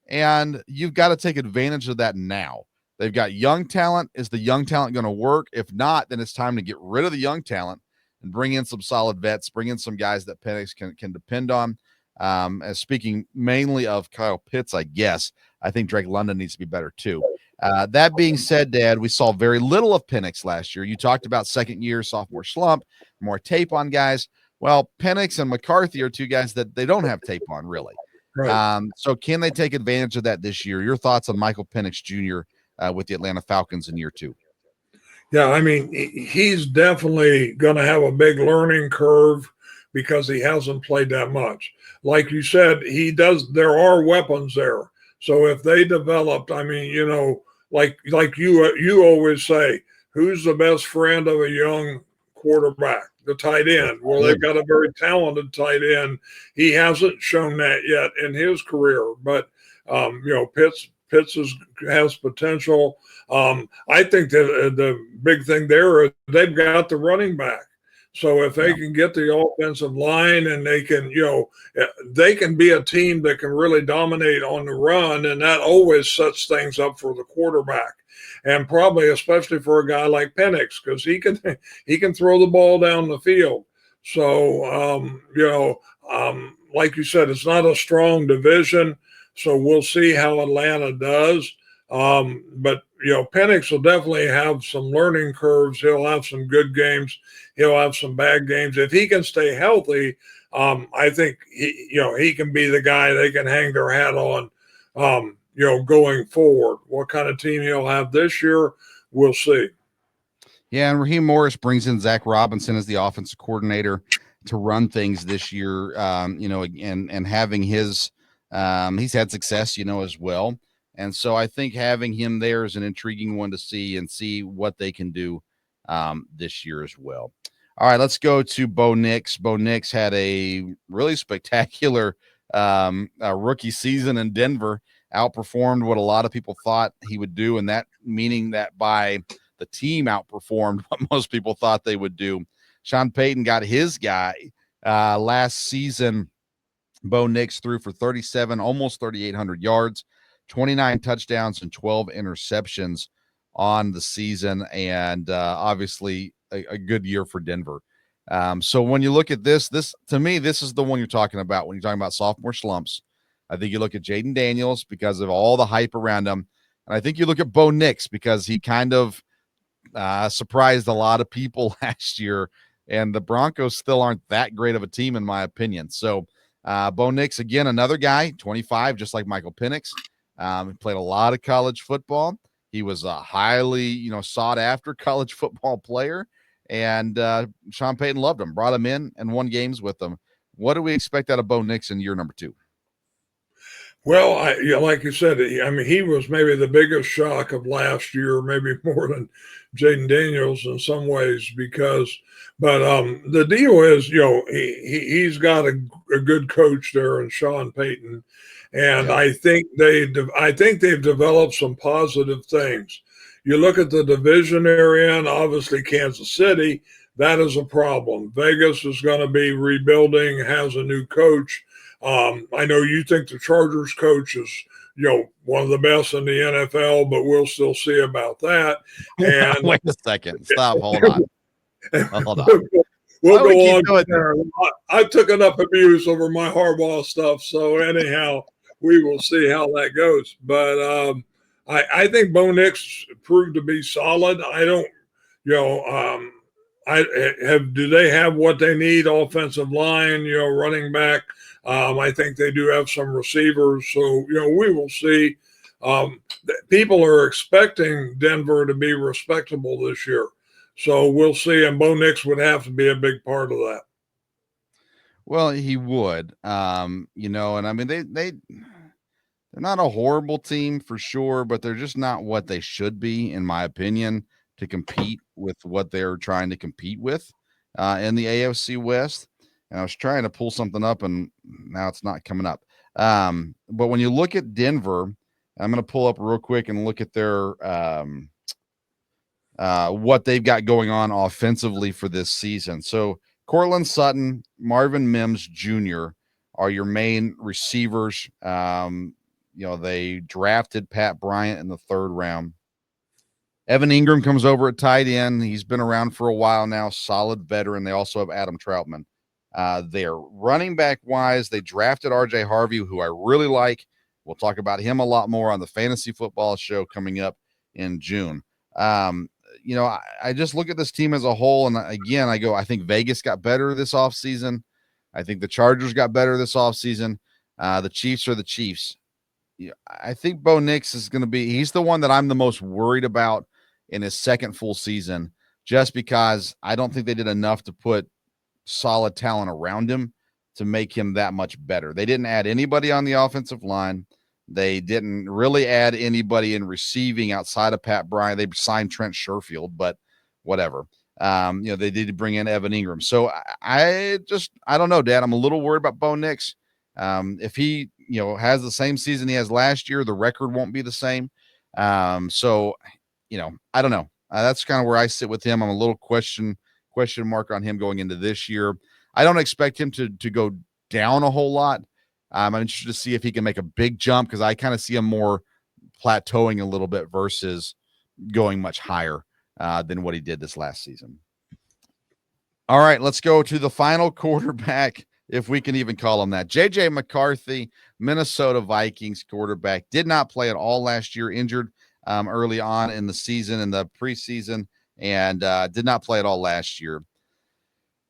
and you've got to take advantage of that now. They've got young talent. Is the young talent going to work? If not, then it's time to get rid of the young talent and bring in some solid vets, bring in some guys that Penix can depend on. As speaking mainly of Kyle Pitts, I guess, I think Drake London needs to be better too. That being said, Dad, we saw very little of Penix last year. You talked about second year sophomore slump, more tape on guys. Well, Penix and McCarthy are 2 guys that they don't have tape on, really. Right. So can they take advantage of that this year? Your thoughts on Michael Penix Jr. With the Atlanta Falcons in year 2? Yeah, I mean, he's definitely going to have a big learning curve because he hasn't played that much. Like you said, there are weapons there. So if they developed, I mean, like you always say, who's the best friend of a young quarterback? The tight end. Well, they've got a very talented tight end. He hasn't shown that yet in his career, but Pitts has potential. I think that the big thing there is they've got the running back. So if they can get the offensive line and they can be a team that can really dominate on the run, and that always sets things up for the quarterback. And probably especially for a guy like Penix, because he can throw the ball down the field. So like you said, it's not a strong division. So we'll see how Atlanta does. But Penix will definitely have some learning curves. He'll have some good games. He'll have some bad games. If he can stay healthy, I think he can be the guy they can hang their hat on. Going forward. What kind of team he'll have this year, we'll see. Yeah, and Raheem Morris brings in Zach Robinson as the offensive coordinator to run things this year. And having his, he's had success, as well. And so I think having him there is an intriguing one to see what they can do this year as well. All right, let's go to Bo Nix. Bo Nix had a really spectacular rookie season in Denver, outperformed what a lot of people thought he would do, and that meaning that by the team outperformed what most people thought they would do. Sean Payton got his guy last season. Bo Nix threw for 37, almost 3,800 yards, 29 touchdowns, and 12 interceptions on the season, and obviously a good year for Denver. So when you look at this to me, this is the one you're talking about when you're talking about sophomore slumps. I think you look at Jayden Daniels because of all the hype around him, and I think you look at Bo Nix because he kind of surprised a lot of people last year, and the Broncos still aren't that great of a team in my opinion. So Bo Nix, again, another guy, 25, just like Michael Penix. He played a lot of college football. He was a highly, sought after college football player, and Sean Payton loved him, brought him in and won games with him. What do we expect out of Bo Nix in year number 2? Well, like you said, I mean, he was maybe the biggest shock of last year, maybe more than Jayden Daniels in some ways, but the deal is, he's got a good coach there in Sean Payton, and Yeah. I think they've developed some positive things. You look at the division area, and obviously Kansas City, that is a problem. Vegas is going to be rebuilding, has a new coach. I know you think the Chargers coach is, one of the best in the NFL, but we'll still see about that. And Wait a second. Stop. Hold on. Hold on. we'll Why do we go keep on doing there. I took enough abuse over my Harbaugh stuff, so anyhow, we will see how that goes. But I think Bo Nix proved to be solid. I don't, I do they have what they need? Offensive line, running back. I think they do have some receivers, so we will see. People are expecting Denver to be respectable this year, so we'll see. And Bo Nix would have to be a big part of that. Well, he would. And I mean they're not a horrible team for sure, but they're just not what they should be, in my opinion, to compete with what they're trying to compete with in the AFC West. And I was trying to pull something up, and now it's not coming up. But when you look at Denver, I'm going to pull up real quick and look at their what they've got going on offensively for this season. So Cortland Sutton, Marvin Mims Jr. are your main receivers. They drafted Pat Bryant in the 3rd round. Evan Ingram comes over at tight end. He's been around for a while now, solid veteran. They also have Adam Troutman. They're running back wise. They drafted RJ Harvey, who I really like. We'll talk about him a lot more on the fantasy football show coming up in June. I just look at this team as a whole, and again, I think Vegas got better this offseason. I think the Chargers got better this offseason. The Chiefs are the Chiefs. I think Bo Nix is going to be – he's the one that I'm the most worried about in his second full season, just because I don't think they did enough to put solid talent around him to make him that much better. They didn't add anybody on the offensive line. They didn't really add anybody in receiving outside of Pat Bryant. They signed Trent Sherfield, but whatever. They did bring in Evan Ingram. So I don't know, Dad. I'm a little worried about Bo Nix. If he, has the same season he has last year, the record won't be the same. I don't know. That's kind of where I sit with him. I'm a little question mark on him going into this year. I don't expect him to go down a whole lot. I'm interested to see if he can make a big jump, because I kind of see him more plateauing a little bit versus going much higher than what he did this last season. All right, let's go to the final quarterback, if we can even call him that. J.J. McCarthy, Minnesota Vikings quarterback, did not play at all last year, injured early on in the season, in the preseason, and did not play at all last year.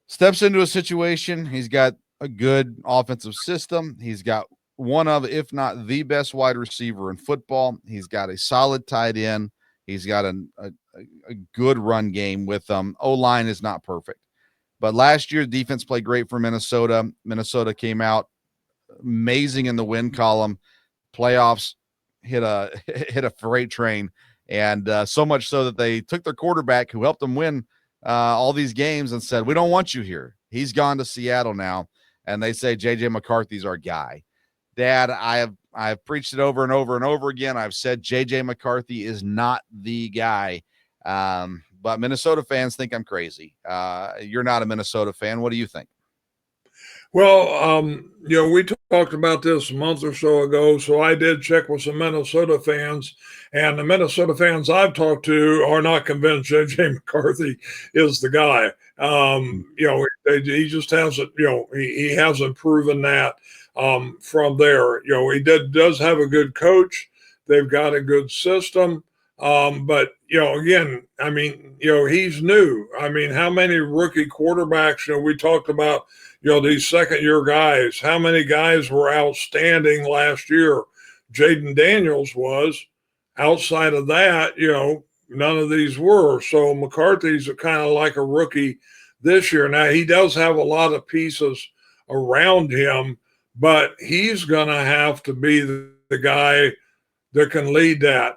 Steps into a situation. He's got a good offensive system. He's got one of, if not the best wide receiver in football. He's got a solid tight end. He's got a good run game with them. O-line is not perfect. But last year, defense played great for Minnesota. Minnesota came out amazing in the win column. Playoffs hit a freight train, and so much so that they took their quarterback, who helped them win all these games, and said, "We don't want you here." He's gone to Seattle now, and they say J.J. McCarthy's our guy. Dad, I've preached it over and over and over again. I've said J.J. McCarthy is not the guy. But Minnesota fans think I'm crazy. You're not a Minnesota fan. What do you think? Well, we talked about this a month or so ago, so I did check with some Minnesota fans, and the Minnesota fans I've talked to are not convinced J.J. McCarthy is the guy. He just hasn't, he hasn't proven that from there. He does have a good coach. They've got a good system. But again, I mean, he's new. I mean, how many rookie quarterbacks, we talked about, these second-year guys, how many guys were outstanding last year? Jayden Daniels was. Outside of that, none of these were. So McCarthy's kind of like a rookie this year. Now, he does have a lot of pieces around him, but he's going to have to be the guy that can lead that.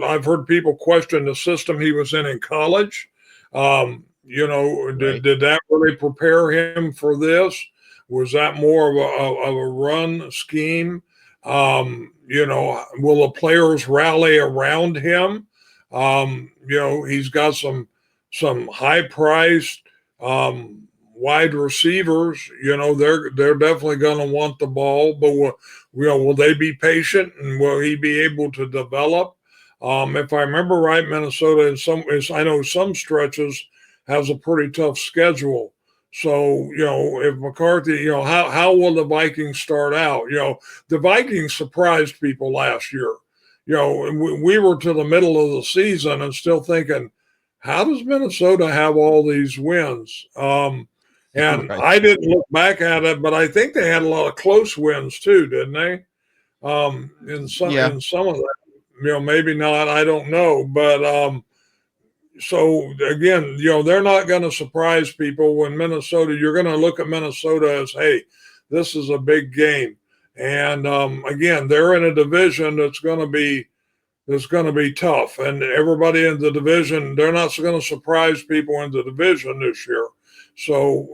I've heard people question the system he was in college. Right. Did that really prepare him for this? Was that more of a run scheme? Will the players rally around him? He's got some high priced wide receivers. They're definitely going to want the ball, but will they be patient and will he be able to develop? If I remember right, Minnesota I know some stretches has a pretty tough schedule. So, if McCarthy, how will the Vikings start out? The Vikings surprised people last year. We were to the middle of the season and still thinking, how does Minnesota have all these wins? And Right. I didn't look back at it, but I think they had a lot of close wins too, didn't they? In Yeah. some of that, maybe not. I don't know, but so again, they're not going to surprise people when Minnesota. You're going to look at Minnesota as, hey, this is a big game, and again, they're in a division that's going to be tough, and everybody in the division, they're not going to surprise people in the division this year. So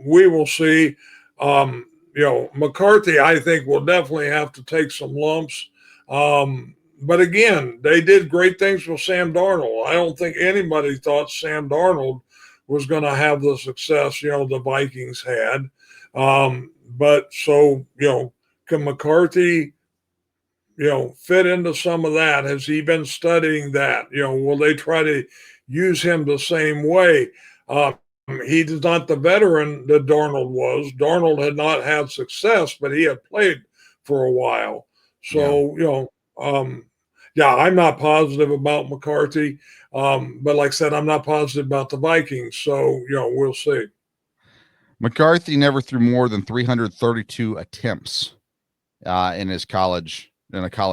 we will see. McCarthy, I think, will definitely have to take some lumps. But again, they did great things with Sam Darnold. I don't think anybody thought Sam Darnold was going to have the success, the Vikings had. But so, can McCarthy, fit into some of that? Has he been studying that? Will they try to use him the same way? He is not the veteran that Darnold was. Darnold had not had success, but he had played for a while. Yeah. So, yeah, I'm not positive about McCarthy. But like I said, I'm not positive about the Vikings. So, we'll see. McCarthy never threw more than 332 attempts in a college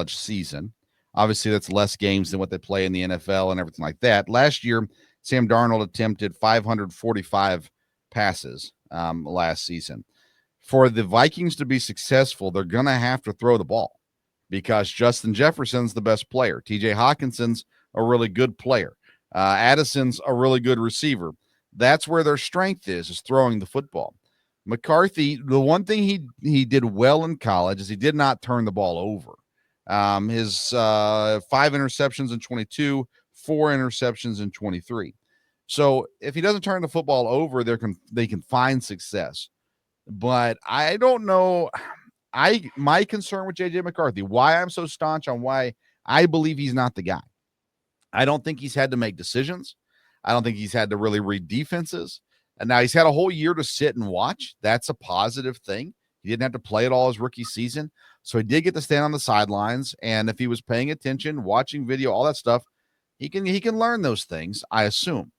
season. Obviously, that's less games than what they play in the NFL and everything like that. Last year, Sam Darnold attempted 545 passes last season. For the Vikings to be successful, they're going to have to throw the ball because Justin Jefferson's the best player. TJ Hawkinson's a really good player. Addison's a really good receiver. That's where their strength is throwing the football. McCarthy, the one thing he did well in college is he did not turn the ball over. His 5 interceptions in 22, 4 interceptions in 23. So if he doesn't turn the football over, they can find success. But I don't know. My concern with JJ McCarthy, why I'm so staunch on why I believe he's not the guy. I don't think he's had to make decisions. I don't think he's had to really read defenses. And now he's had a whole year to sit and watch. That's a positive thing. He didn't have to play it all his rookie season. So he did get to stand on the sidelines. And if he was paying attention, watching video, all that stuff, he can learn those things, I assume.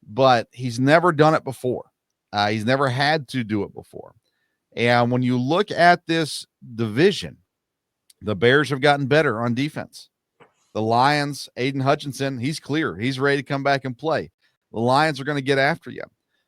But he's never done it before. He's never had to do it before. And when you look at this division, the Bears have gotten better on defense. The Lions, Aiden Hutchinson, he's clear. He's ready to come back and play. The Lions are going to get after you.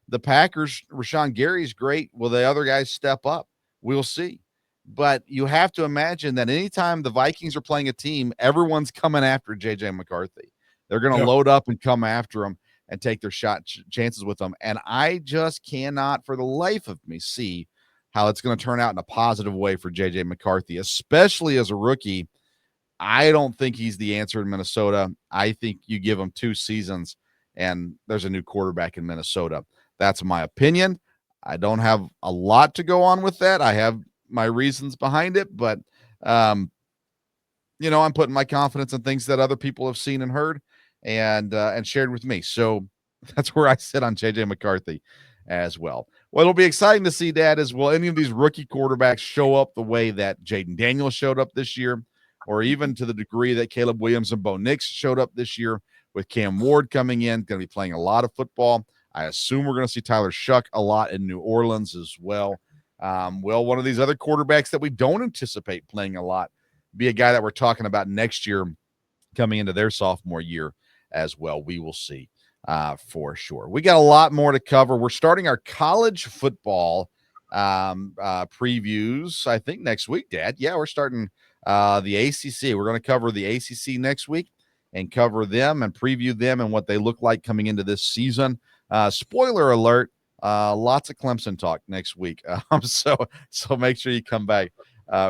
The Packers, Rashawn Gary's great. Will the other guys step up? We'll see. But you have to imagine that anytime the Vikings are playing a team, everyone's coming after J.J. McCarthy. They're going to load up and come after him and take their chances with them. And I just cannot, for the life of me, see how it's going to turn out in a positive way for J.J. McCarthy, especially as a rookie. I don't think he's the answer in Minnesota. I think you give him 2 seasons and there's a new quarterback in Minnesota. That's my opinion. I don't have a lot to go on with that. I have my reasons behind it, but I'm putting my confidence in things that other people have seen and heard and shared with me. So that's where I sit on JJ McCarthy as well. Well, it'll be exciting to see that as well. Any of these rookie quarterbacks show up the way that Jayden Daniels showed up this year, or even to the degree that Caleb Williams and Bo Nix showed up this year with Cam Ward coming in, going to be playing a lot of football. I assume we're going to see Tyler Shuck a lot in New Orleans as well. One of these other quarterbacks that we don't anticipate playing a lot be a guy that we're talking about next year coming into their sophomore year as well. We will see for sure. We got a lot more to cover. We're starting our college football previews, I think, next week, Dad. Yeah, we're starting the ACC. We're going to cover the ACC next week and cover them and preview them and what they look like coming into this season. Spoiler alert, lots of Clemson talk next week. So make sure you come back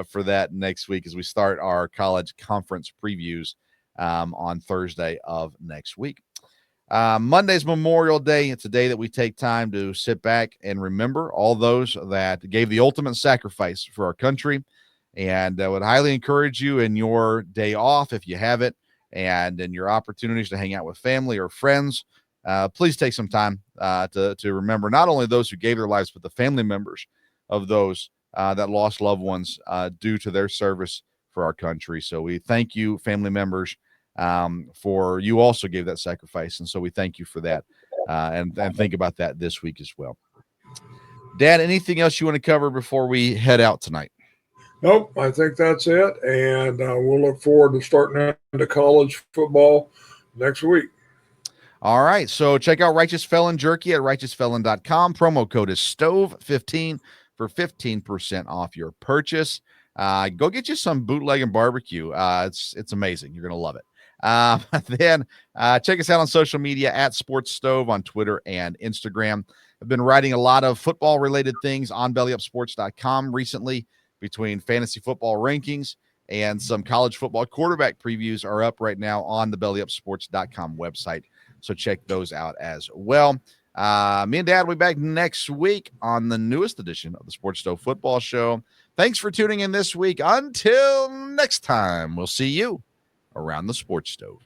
for that next week as we start our college conference previews on Thursday of next week. Monday's Memorial Day. It's a day that we take time to sit back and remember all those that gave the ultimate sacrifice for our country. And I would highly encourage you in your day off, if you have it, and in your opportunities to hang out with family or friends, please take some time to remember not only those who gave their lives, but the family members of those that lost loved ones due to their service for our country. So we thank you, family members, for you also gave that sacrifice. And so we thank you for that and think about that this week as well. Dad, anything else you want to cover before we head out tonight? Nope, I think that's it. And we'll look forward to starting into college football next week. All right. So check out Righteous Felon Jerky at righteousfelon.com. Promo code is STOVE15 for 15% off your purchase. Go get you some bootleg and barbecue. It's amazing. You're going to love it. Then check us out on social media at Sports Stove on Twitter and Instagram. I've been writing a lot of football related things on bellyupsports.com recently between fantasy football rankings and some college football quarterback previews are up right now on the bellyupsports.com website. So check those out as well. Me and Dad will be back next week on the newest edition of the Sports Stove Football Show. Thanks for tuning in this week. Until next time, we'll see you around the Sports Stove.